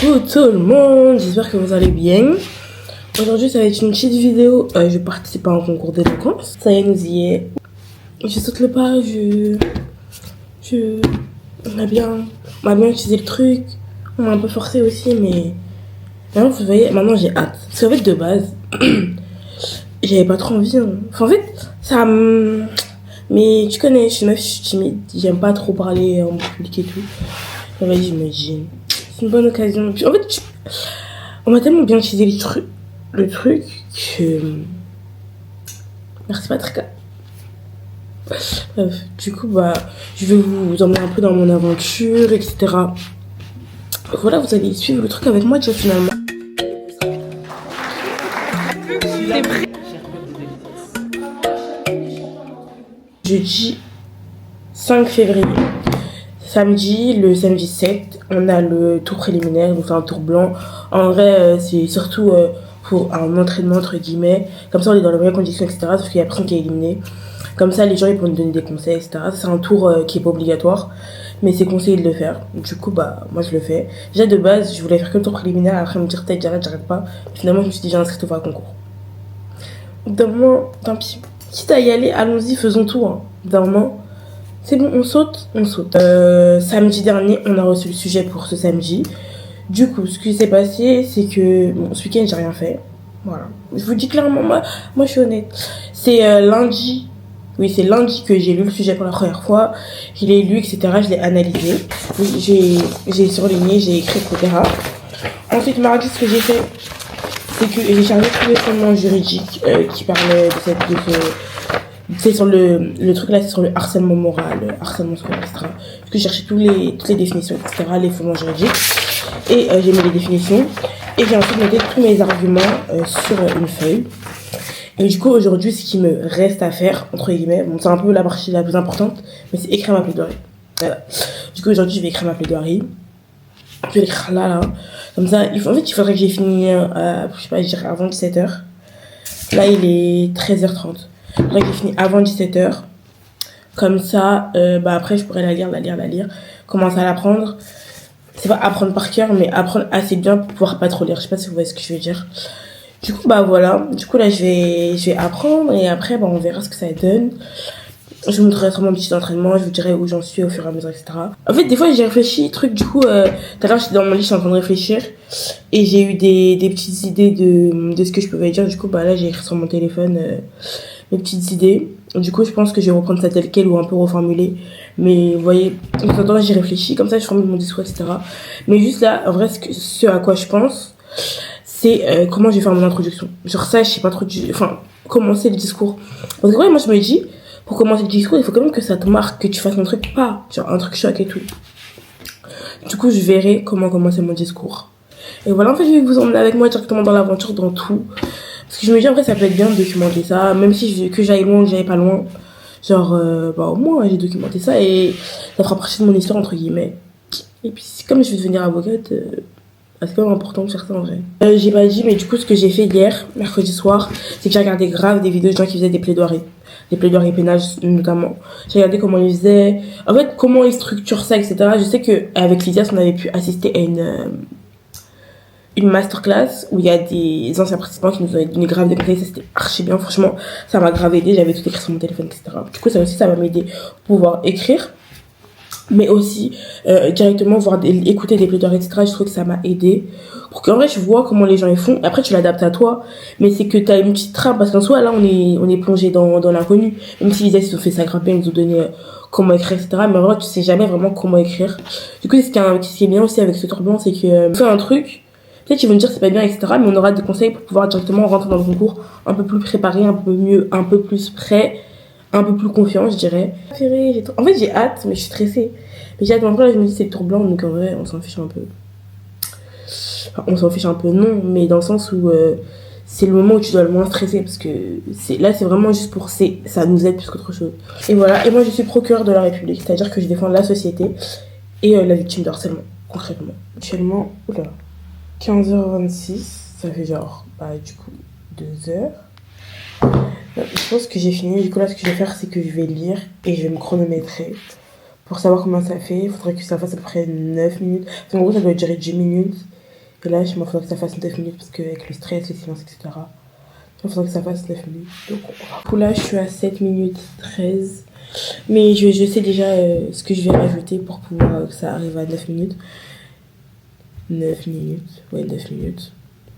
Coucou tout le monde, j'espère que vous allez bien. Aujourd'hui ça va être une petite vidéo, je participe à un concours d'éloquence. Ça y est, nous y est. Je saute le pas, on a bien utilisé le truc. On m'a un peu forcé aussi, mais maintenant vous voyez, maintenant j'ai hâte. Parce qu'en fait de base, j'avais pas trop envie. Hein. Enfin en fait, mais tu connais, je suis une meuf, je suis timide, j'aime pas trop parler en public et tout. Et vas-y, j'imagine. C'est une bonne occasion. Puis en fait, on m'a tellement bien utilisé le truc que. Merci Patrick. Bref, du coup, je vais vous emmener un peu dans mon aventure, etc. Voilà, vous allez suivre le truc avec moi déjà finalement. Jeudi 5 février. Le samedi 7, on a le tour préliminaire, donc c'est un tour blanc. En vrai, c'est surtout pour un entraînement, entre guillemets. Comme ça, on est dans les meilleures conditions, etc. Sauf qu'il y a personne qui est éliminé. Comme ça, les gens, ils peuvent nous donner des conseils, etc. C'est un tour qui est pas obligatoire, mais c'est conseillé de le faire. Du coup, moi, je le fais. Déjà, de base, je voulais faire que le tour préliminaire. Après, me dire, peut-être, j'arrête pas. Finalement, je me suis dit, j'ai inscrit au concours. D'un moment, tant pis. Quitte à y aller, allons-y, faisons tout. Hein. D'un moment. C'est bon, on saute. Samedi dernier, on a reçu le sujet pour ce samedi. Du coup, ce qui s'est passé, c'est que ce week-end, j'ai rien fait. Voilà. Je vous dis clairement, moi je suis honnête. C'est lundi. Oui, c'est lundi que j'ai lu le sujet pour la première fois. Je l'ai lu, etc. Je l'ai analysé. J'ai surligné, j'ai écrit, etc. Ensuite, mardi, ce que j'ai fait, c'est que j'ai chargé tous les fondements juridiques qui parlaient de ce... C'est sur le truc là, c'est sur le harcèlement moral, le harcèlement scolaire, etc. Parce que j'ai cherché toutes les définitions, etc., les fondements juridiques. Et j'ai mis les définitions. Et j'ai ensuite noté tous mes arguments sur une feuille. Et du coup, aujourd'hui, ce qui me reste à faire, entre guillemets, bon, c'est un peu la partie la plus importante, mais c'est écrire ma plaidoirie. Voilà. Du coup, aujourd'hui, je vais écrire ma plaidoirie. Je vais l'écrire là. Comme ça, il faudrait que j'ai fini, je sais pas, je dirais avant 17h. Là, il est 13h30. Là, j'ai fini avant 17h. Comme ça, après, je pourrais la lire. Commencer à l'apprendre. C'est pas apprendre par cœur, mais apprendre assez bien pour pouvoir pas trop lire. Je sais pas si vous voyez ce que je veux dire. Du coup, voilà. Du coup, là, je vais apprendre et après, on verra ce que ça donne. Je vous montrerai mon petit entraînement, je vous dirai où j'en suis au fur et à mesure, etc. En fait, des fois, j'ai réfléchi, du coup, tout à l'heure, j'étais dans mon lit, je suis en train de réfléchir. Et j'ai eu des petites idées de ce que je pouvais dire. Du coup, là, j'ai écrit sur mon téléphone mes petites idées. Du coup, je pense que je vais reprendre ça tel quel ou un peu reformuler. Mais vous voyez, en attendant, j'y réfléchis. Comme ça, je formule mon discours, etc. Mais juste là, en vrai, ce à quoi je pense, c'est comment je vais faire mon introduction. Genre ça, je sais pas trop... commencer le discours. Parce que ouais, moi, je me dis... Pour commencer le discours, il faut quand même que ça te marque, que tu fasses un truc genre un truc choc et tout. Du coup, je verrai comment commencer mon discours. Et voilà, en fait, je vais vous emmener avec moi directement dans l'aventure, dans tout. Parce que je me dis, en vrai, ça peut être bien de documenter ça, même si que j'aille loin, que j'aille pas loin. Genre, au moins, j'ai documenté ça et ça fera partie de mon histoire, entre guillemets. Et puis, comme je vais devenir avocate, c'est quand même important de faire ça en vrai. J'ai pas dit, mais du coup, ce que j'ai fait hier, mercredi soir, c'est que j'ai regardé grave des vidéos de gens qui faisaient des plaidoiries pénales notamment. J'ai regardé comment ils faisaient, en fait, comment ils structurent ça, etc. Je sais qu'avec Lydias, on avait pu assister à une masterclass où il y a des anciens participants qui nous ont donné grave des conseils. Ça, c'était archi bien, franchement, ça m'a grave aidé. J'avais tout écrit sur mon téléphone, etc. Du coup, ça aussi, ça va m'aider pour pouvoir écrire. Mais aussi directement écouter des plaidoiries, etc. Je trouve que ça m'a aidé pour qu'en vrai je vois comment les gens ils font. Après tu l'adaptes à toi, mais c'est que t'as une petite trame parce qu'en soi là on est plongé dans l'inconnu. Même si ils ont fait ça grave bien, ils nous ont donné comment écrire, etc. Mais en vrai tu sais jamais vraiment comment écrire. Du coup ce qui est bien aussi avec ce tourbillon, c'est que on fait un truc, peut-être qu'ils vont me dire c'est pas bien, etc. Mais on aura des conseils pour pouvoir directement rentrer dans le concours un peu plus préparé, un peu mieux, un peu plus prêt, un peu plus confiant, je dirais. En fait, j'ai hâte, mais je suis stressée. Mais j'ai hâte, mais après, là, je me dis, c'est le tour blanc, donc en vrai, on s'en fiche un peu. Enfin, on s'en fiche un peu, non, mais dans le sens où c'est le moment où tu dois le moins stresser, parce que là, c'est vraiment juste pour... Ça nous aide plus qu'autre chose. Et voilà, et moi, je suis procureur de la République, c'est-à-dire que je défends la société et la victime de harcèlement, concrètement. Actuellement, 15h26, ça fait genre, du coup, 2h. Je pense que j'ai fini. Du coup, là, ce que je vais faire, c'est que je vais lire et je vais me chronométrer pour savoir combien ça fait. Il faudrait que ça fasse à peu près 9 minutes. En gros, ça doit durer 10 minutes. Et là, il faudrait que ça fasse 9 minutes parce qu'avec le stress, le silence, etc. Il faudrait que ça fasse 9 minutes. Donc, du coup, là, je suis à 7 minutes 13. Mais je sais déjà ce que je vais rajouter pour pouvoir que ça arrive à 9 minutes. 9 minutes. Ouais, 9 minutes.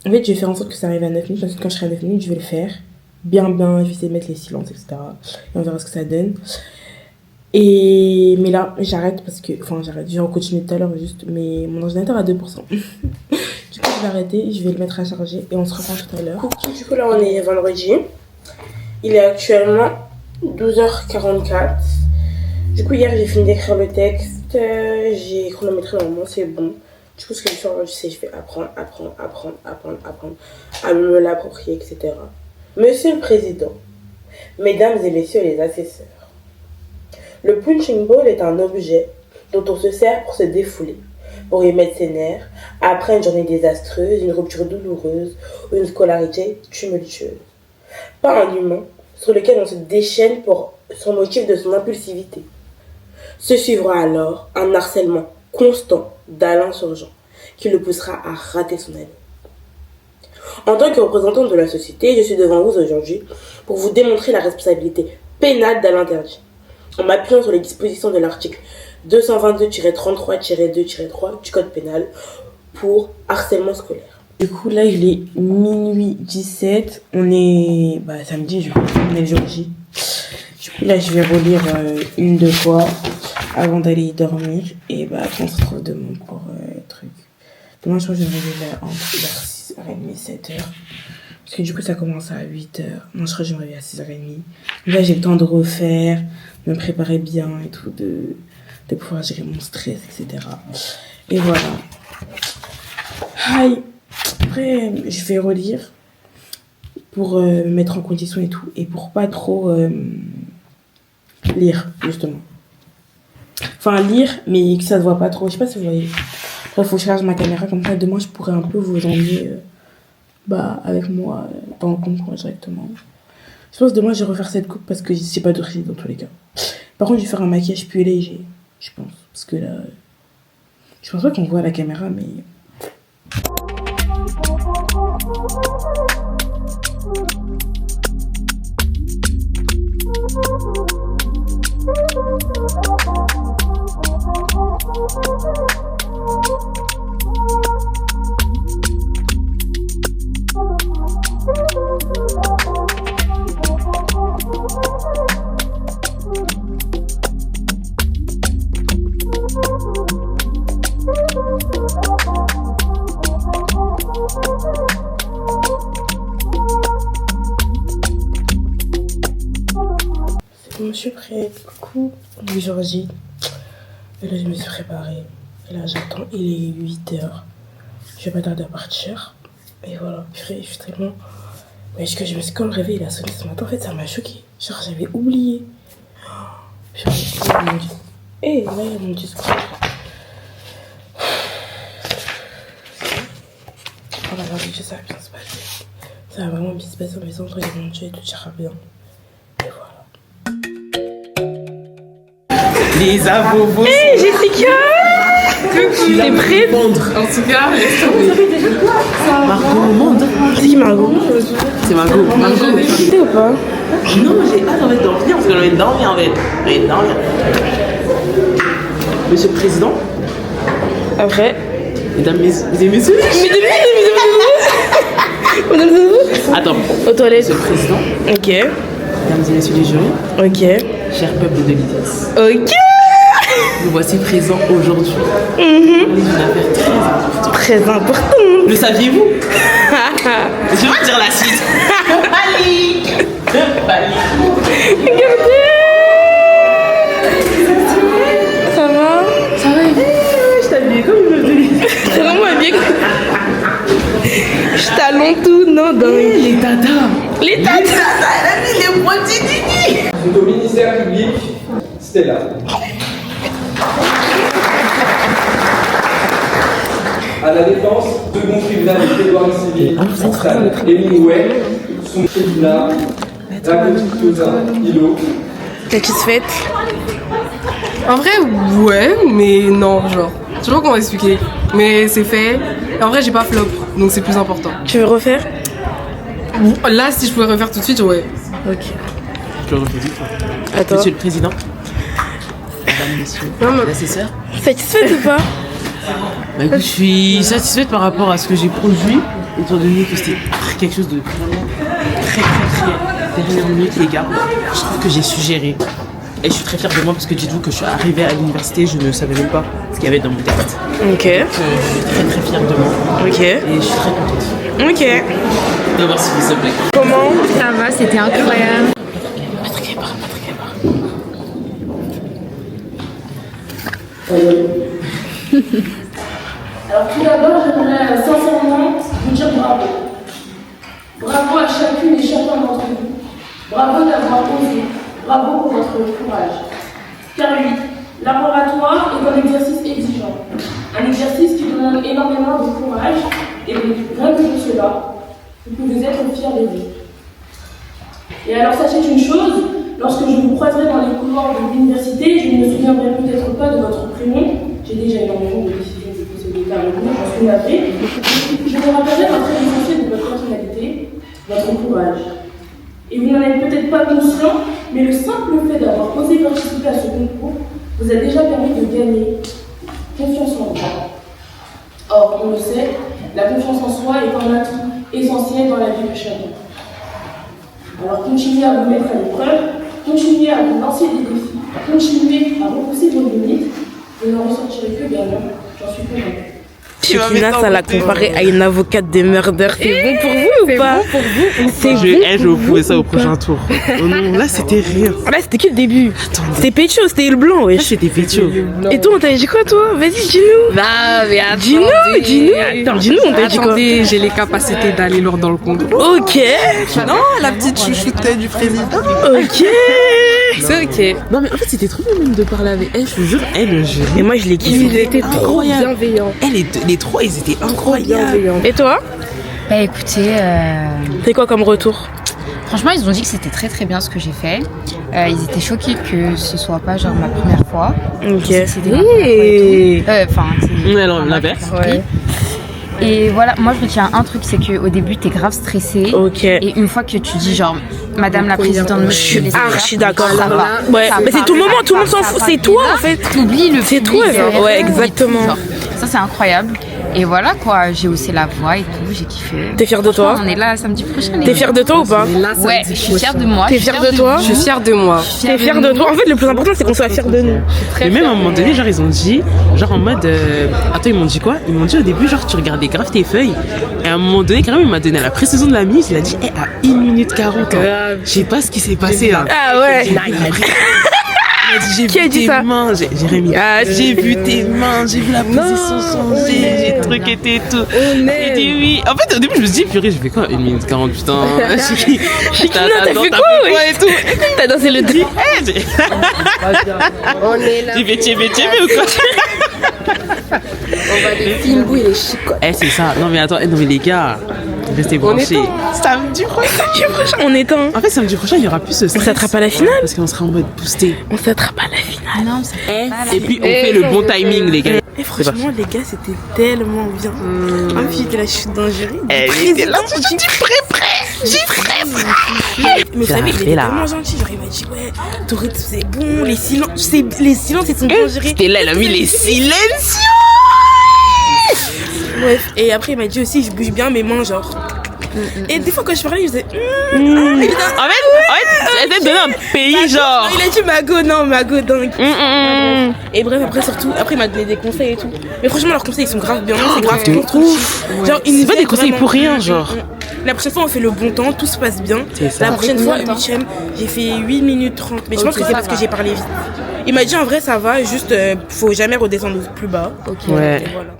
En fait, je vais faire en sorte que ça arrive à 9 minutes. Parce que quand je serai à 9 minutes, je vais le faire. Bien, je vais essayer de mettre les silences, etc. Et on verra ce que ça donne. Mais là, j'arrête parce que... Enfin, j'arrête. Je vais en continuer tout à l'heure juste. Mais mon ordinateur a 2%. Du coup, je vais arrêter. Je vais le mettre à charger. Et on se reprend tout à l'heure. Du coup, là, on est vendredi. Il est actuellement 12h44. Du coup, hier, j'ai fini d'écrire le texte. J'ai chronométré normalement, c'est bon. Du coup, ce que je fais aujourd'hui, c'est je vais apprendre à me l'approprier, etc. Monsieur le Président, Mesdames et Messieurs les assesseurs, le punching ball est un objet dont on se sert pour se défouler, pour y mettre ses nerfs, après une journée désastreuse, une rupture douloureuse ou une scolarité tumultueuse. Pas un humain sur lequel on se déchaîne pour son motif de son impulsivité. Se suivra alors un harcèlement constant d'Alain sur Jean, qui le poussera à rater son ami. En tant que représentante de la société, je suis devant vous aujourd'hui pour vous démontrer la responsabilité pénale d'Alain Terdy, en m'appuyant sur les dispositions de l'article 222-33-2-3 du Code pénal pour harcèlement scolaire. Du coup, là, il est minuit 17. On est samedi, on est le jour J. Du coup, là, je vais relire une, deux fois avant d'aller dormir. Et après, on se retrouve demain pour truc. Demain, je crois que je vais me réveiller vers 6h30, 7h. Parce que du coup, ça commence à 8h. Non, je crois que je vais me réveiller à 6h30. Là, j'ai le temps de refaire, de me préparer bien et tout, de pouvoir gérer mon stress, etc. Et voilà. Aïe. Après, je vais relire pour me mettre en condition et tout. Et pour pas trop lire, justement. Enfin, lire, mais que ça se voit pas trop. Je sais pas si vous voyez. Après, il faut que je charge ma caméra. Comme ça, demain, je pourrais un peu vous emmener avec moi dans le concours directement. Je pense que demain, je vais refaire cette coupe parce que j'ai pas d'autre idée dans tous les cas. Par contre, je vais faire un maquillage plus léger. Je pense. Parce que là, je pense pas qu'on voit à la caméra, mais... Je suis prête, coucou, du jour J. Et là, je me suis préparée. Et là, j'attends, il est 8h. Je vais pas tarder à partir. Et voilà, purée, je suis tellement... Mais est-ce que je me suis comme réveillée, il a sonné ce matin. En fait, ça m'a choquée. Genre, j'avais oublié. Oh mon Dieu. Et là, il y a mon discours. Oh là là, ça va bien se passer. Ça va vraiment bien se passer. Mais entre les mon Dieu et tout ira bien. Et voilà. Lisa, Bobo. Hey Jessica! T'es prête? En tout cas, Margot Monde. C'est qui Margot? C'est Margot. Margot. T'es ou pas? Non, j'ai hâte en fait de dormir parce qu'on a envie de dormir en fait. Monsieur le Président. Après. Mesdames et messieurs. Attends. Aux toilettes. Monsieur le Président. Ok. Mesdames et messieurs les jurys. Ok. Cher peuple de l'IDES. Ok. Nous voici présents aujourd'hui. Une affaire très importante. Très important. Le saviez-vous? Je vais dire la suite. Panique. Regardez. Ça va? Ça va? Je t'habille comme une meuf de l'IDES. C'est vraiment habillé. Je t'allonge tout, non, dingue. Les tatas. Les tatas. Elle a mis les pointillés du nid. C'est au ministère public, Stella. À la défense, second tribunal de plaidoirie civile, Stade, Hemingway, son tribunal, la petite Tosa, Hilo. Satisfaite? En vrai, ouais, mais non, genre. Je sais pas comment expliquer, mais c'est fait. Et en vrai, j'ai pas flop, donc c'est plus important. Tu veux refaire? Là, si je pouvais refaire tout de suite, ouais. Ok. Je le refais vite. Attends. Monsieur le Président. Mesdames, Messieurs, Non, mais- l'assesseur. Satisfaite ou pas? Bah écoute, je suis satisfaite par rapport à ce que j'ai produit, étant donné que c'était quelque chose de vraiment très dernière minute, les gars. Je trouve que j'ai suggéré. Et je suis très fière de moi parce que dites-vous que je suis arrivée à l'université, je ne savais même pas ce qu'il y avait dans mon texte. Ok. Je suis très fière de moi. Ok. Et je suis très contente. Ok. D'avoir suivi ce blague. Comment? Ça va, c'était incroyable. Alors tout d'abord, j'aimerais sincèrement vous dire bravo. Bravo à chacune et chacun d'entre vous. Bravo d'avoir osé. Bravo pour votre courage. Car oui, laboratoire est un exercice exigeant. Un exercice qui demande énormément de courage et rien que pour cela, vous pouvez être fiers de vous. Et alors sachez une chose, lorsque je vous croiserai dans les couloirs de l'université, je ne me souviendrai peut-être pas de votre prénom. J'ai déjà énormément de décisions de posséder par le coup, j'en suis navrée. Je me rappellerai d'un trait essentiel de votre personnalité, votre courage. Et vous n'en êtes peut-être pas conscient, mais le simple fait d'avoir osé participer à ce concours vous a déjà permis de gagner confiance en vous. Or, on le sait, la confiance en soi est un atout essentiel dans la vie de chacun. Alors continuez à vous mettre à l'épreuve, continuez à vous lancer des défis, continuez à repousser vos limites, vous n'en ressortirez que gagnant, j'en suis convaincue. Kina, ça l'a comparé à une avocate des murders. C'est bon pour vous ou pas? C'est bon. Je vais vous prouver ça au prochain tour. Oh non, là c'était rien. Là, c'était que le début. Attendez. C'était Pécho, c'était le blanc, Là wesh. c'était pétio. Et toi, on t'avait dit quoi, toi? Vas-y, dis-nous. Non, mais Dis-nous. Attends, dis-nous, on t'a dit quoi? Attendez, j'ai les capacités d'aller lourd dans le concours. Ok. Non, la petite chouchoute du président. Ok. C'est ok. Non mais en fait c'était trop bien même de parler avec elle, je vous jure, elle, Et moi, je l'ai kiffé. Il était trop incroyable. bienveillant. Les trois ils étaient incroyables. Et toi? Bah écoutez, C'est quoi comme retour? franchement, ils ont dit que c'était très très bien ce que j'ai fait. Ils étaient choqués que ce soit pas genre ma première fois. Ok. C'était ma première fois et tout. Enfin, c'est Ouais, alors, enfin, ma l'inverse. première fois. Et voilà, moi je retiens un truc, c'est qu'au début t'es grave stressé. Ok. Et une fois que tu dis genre, Madame la Présidente, Je suis Monsieur archi d'accord. ça va. Ouais, Ça mais c'est va. tout le moment, tout le monde s'en Ça fout. va. C'est Et toi là, en fait. T'oublies le C'est public toi, derrière genre. Ouais, et tout, exactement. genre. Ça c'est incroyable. Et voilà quoi, j'ai haussé la voix et tout, j'ai kiffé. T'es fière de toi? Franchement, on est là samedi prochain. T'es fière de toi ou pas? Ouais, je suis fière de moi. T'es je suis fière de toi? Je suis fière de moi. T'es fière de toi? En fait, le plus important, c'est qu'on soit fiers de nous. Et même à un moment donné, genre ils ont dit, genre en mode, attends ils m'ont dit quoi? Ils m'ont dit au début genre tu regardais grave tes feuilles. Et à un moment donné, carrément il m'a donné la précision de la minute, il a dit, à 1 minute 40. Je sais pas ce qui s'est passé là. Ah ouais. J'ai Qui a vu dit tes ça? mains, Jérémy. Ah, J'ai vu tes mains, j'ai vu la position changer, j'ai truqué et tout. J'ai dit oui. En fait, au début, je me suis dit, purée, je fais quoi 1 minute 40, putain. Kina, t'as fait quoi, et tout. T'as dansé le dé. J'ai fait tiens ou quoi? Fingo, il est chic quoi. Eh, c'est ça. Non, mais attends, non, mais les gars, restez branchés. Samedi prochain. On est temps. En fait, samedi prochain, il y aura plus ce stress. On s'attrape à la finale. Parce qu'on sera en mode boosté. On s'attrape à la finale. Non, c'est pas la Et puis, on fait le bon timing, les gars. Et franchement, les gars, c'était tellement bien. Même si j'étais là, je suis dangereux. Elle était là, je dis Mais vous savez, il fait était là. tellement gentil. Genre, il m'a dit, ouais, Tourette, c'est bon, les silences, ils sont dangereux. C'était là, elle a mis les silences. Bref, et après, il m'a dit aussi, je bouge bien mes mains, genre. Et des fois, quand je parlais, il faisait. En fait, elle t'a donné un pays, genre. Il a dit Mago dingue. Et bref, après, il m'a donné des conseils et tout. Mais franchement, leurs conseils, ils sont grave bien, c'est grave constructif. Genre, ils nous C'est pas des aident conseils vraiment. pour rien, genre. La prochaine fois, on fait le bon temps, tout se passe bien. C'est ça. La prochaine fois, 8ème, j'ai fait 8 minutes 30. Mais je pense que c'est parce que j'ai parlé vite. Il m'a dit en vrai, ça va, juste, faut jamais redescendre plus bas. Ouais. Et voilà.